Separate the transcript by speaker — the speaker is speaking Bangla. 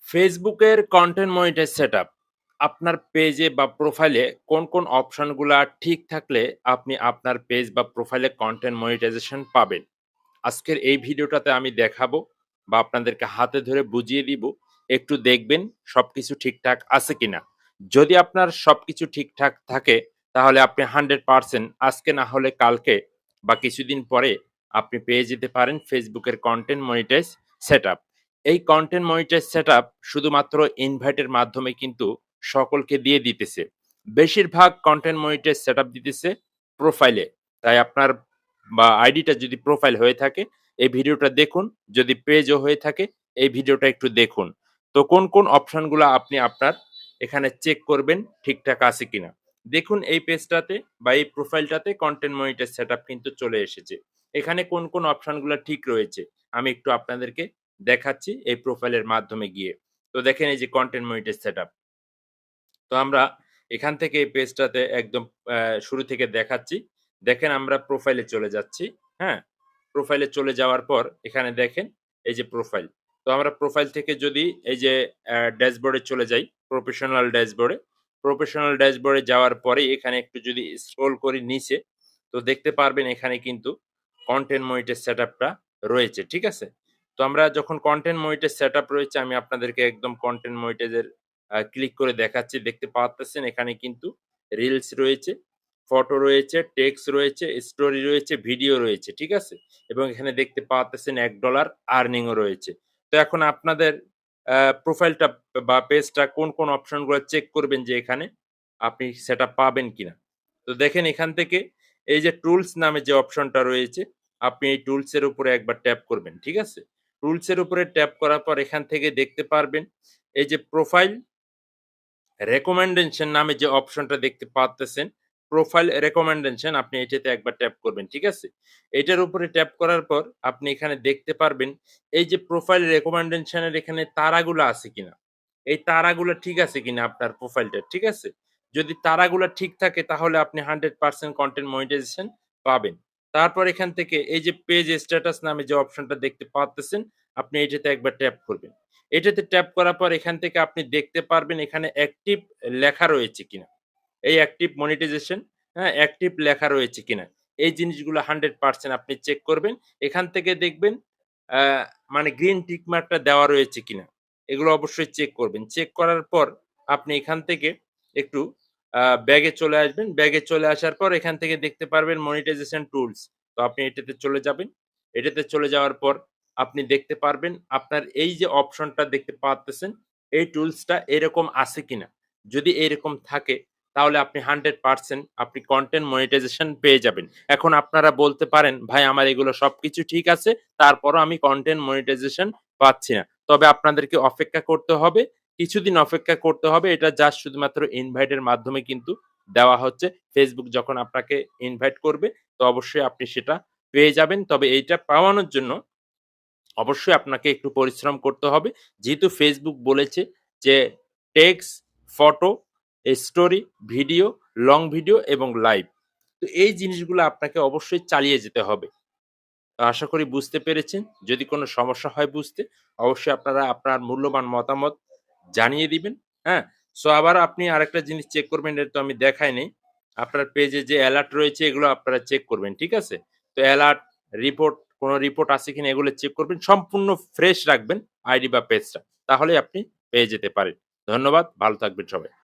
Speaker 1: ফেসবুকের কন্টেন্ট মনিটাইজ সেটআপ আপনার পেজে বা প্রোফাইলে কোন অপশনগুলা ঠিক থাকলে আপনি আপনার পেজ বা প্রোফাইলে কন্টেন্ট মনিটাইজেশন পাবেন। আজকের এই ভিডিওটাতে আমি দেখাবো বা আপনাদেরকে হাতে ধরে বুঝিয়ে দিব। একটু দেখবেন সবকিছু ঠিকঠাক আছে কিনা। যদি আপনার সবকিছু ঠিকঠাক থাকে তাহলে আপনি 100% আজকে না হলে কালকে বা কিছুদিন পরে আপনি পেয়ে যেতে পারেন ফেসবুকের কন্টেন্ট মনিটাইজ সেটআপ। এই কন্টেন্ট মনিটাইজ সেটআপ শুধুমাত্র ইনভাইটের মাধ্যমে কিন্তু সকলকে দিয়ে দিতেছে। বেশিরভাগ কন্টেন্ট মনিটাইজ সেটআপ দিতেছে প্রোফাইলে। তাই আপনার বা আইডিটা যদি প্রোফাইল হয়ে থাকে এই ভিডিওটা দেখুন, যদি পেজও হয়ে থাকে এই ভিডিওটা একটু দেখুন। তো কোন অপশনগুলো আপনি আপনার এখানে চেক করবেন ঠিকঠাক আছে কিনা। দেখুন এই পেজটাতে বা এই প্রোফাইলটাতে কন্টেন্ট মনিটাইজ সেটআপ কিন্তু চলে এসেছে। এখানে কোন অপশনগুলো ঠিক রয়েছে আমি একটু আপনাদেরকে দেখাচ্ছি এই প্রোফাইলের মাধ্যমে গিয়ে। তো দেখেন এই যে কন্টেন্ট মনিটাইজ সেটআপ। তো আমরা এখান থেকে এই পেজটাতে একদম শুরু থেকে দেখাচ্ছি। দেখেন আমরা প্রোফাইলে চলে যাচ্ছি। হ্যাঁ? প্রোফাইলে চলে যাওয়ার পর এখানে দেখেন এই যে প্রোফাইল। তো আমরা প্রোফাইল থেকে যদি এই যে ড্যাশবোর্ডে চলে যাই, প্রফেশনাল ড্যাশবোর্ডে। প্রফেশনাল ড্যাশবোর্ডে যাওয়ার পরে এখানে একটু যদি স্ক্রল করি নিচে, তো দেখতে পারবেন এখানে কিন্তু কনটেন্ট মনিটাইজ সেটআপটা রয়েছে। ঠিক আছে? তো আমরা যখন কনটেন্ট মনিটাইজ সেটআপ রয়েছে আমি আপনাদেরকে একদম কনটেন্ট মনিটাইজের ক্লিক করে দেখাচ্ছি। দেখতে পারতেছেন এখানে কিন্তু রিলস রয়েছে, ফটো রয়েছে, টেক্সট রয়েছে, স্টোরি রয়েছে, ভিডিও রয়েছে। ঠিক আছে? এবং এখানে দেখতে পারতেছেন $1 আর্নিং ও রয়েছে। তো এখন আপনাদের প্রোফাইলটা বা পেজটা কোন অপশনগুলো চেক করবেন যে এখানে আপনি সেটআপ পাবেন কিনা। তো দেখেন এখান থেকে এই যে টুলস নামে যে অপশনটা রয়েছে, আপনি এই টুলস এর উপরে একবার ট্যাপ করবেন। ঠিক আছে? টুলস এর উপরে ট্যাপ করার পর এখান থেকে দেখতে পারবেন এই যে প্রোফাইল রেকমেন্ডেশন নামে যে অপশনটা দেখতে পারতেছেন, প্রোফাইল রেকমেন্ডেশন আপনি এটাতে একবার ট্যাপ করবেন। ঠিক আছে? এটার উপরে ট্যাপ করার পর আপনি এখানে দেখতে পারবেন এই যে প্রোফাইল রেকমেন্ডেশন এর এখানে তারাগুলা আছে কিনা। এই তারাগুলা ঠিক আছে কিনা আপনার প্রোফাইলটার। ঠিক আছে? যদি তারাগুলা ঠিক থাকে তাহলে আপনি 100% কনটেন্ট মনিটাইজেশন পাবেন। তারপর এখান থেকে এই যে পেজ স্ট্যাটাস নামে যে অপশনটা দেখতে পারতেছেন, আপনি এটাতে একবার ট্যাপ করবেন। এটাতে ট্যাপ করার পর এখান থেকে আপনি দেখতে পারবেন এখানে অ্যাক্টিভ লেখা রয়েছে কিনা। এই অ্যাক্টিভ মনিটাইজেশন, হ্যাঁ? অ্যাক্টিভ লেখা রয়েছে কিনা। এই জিনিসগুলো 100% আপনি চেক করবেন। এখান থেকে দেখবেন আ মানে গ্রিন টিক মার্কটা দেওয়া রয়েছে কিনা। এগুলো অবশ্যই চেক করবেন। চেক করার পর আপনি এখান থেকে একটু ব্যাগে চলে আসবেন। ব্যাগে চলে আসার পর এখান থেকে দেখতে পারবেন মনিটাইজেশন টুলস। তো আপনি এটাতে চলে যাবেন। এটাতে চলে যাওয়ার পর আপনি দেখতে পারবেন আপনার এই যে অপশনটা দেখতে পারতেছেন, এই টুলসটা এরকম আছে কিনা। যদি এরকম থাকে তাহলে আপনি 100% আপনি কনটেন্ট মনিটাইজেশন পেয়ে যাবেন। এখন আপনারা বলতে পারেন, "ভাই আমার এগুলো সবকিছু ঠিক আছে, তারপরও আমি কনটেন্ট মনিটাইজেশন পাচ্ছি না।" তবে আপনাদেরকে অপেক্ষা করতে হবে। কিছুদিন অপেক্ষা করতে হবে। এটা জাস্ট শুধুমাত্র ইনভাইট এর মাধ্যমে কিন্তু দেওয়া হচ্ছে। Facebook যখন আপনাকে ইনভাইট করবে তো অবশ্যই আপনি সেটা পেয়ে যাবেন। তবে এইটা পাওয়ানোর জন্য অবশ্যই আপনাকে একটু পরিশ্রম করতে হবে। যেহেতু Facebook বলেছে যে text, photo, story, video, long video এবং লাইভ। তো এই জিনিসগুলো আপনাকে অবশ্যই চালিয়ে যেতে হবে। তো আশা করি বুঝতে পেরেছেন। যদি কোনো সমস্যা হয় বুঝতে, অবশ্যই আপনারা আপনার মূল্যবান মতামত জানিয়ে দিবেন। হ্যাঁ? সো আবার আপনি আরেকটা জিনিস চেক করবেন, এটা তো আমি দেখাই নাই। আপনার পেজে যে এলার্ট রয়েছে এগুলো আপনারা চেক করবেন। ঠিক আছে? তো এলার্ট, রিপোর্ট, কোনো রিপোর্ট আছে কিনা এগুলো চেক করবেন। সম্পূর্ণ ফ্রেশ রাখবেন আইডি বা পেজটা। তাহলেই আপনি পেয়ে যেতে পারেন। ধন্যবাদ। ভালো থাকবেন সবাই।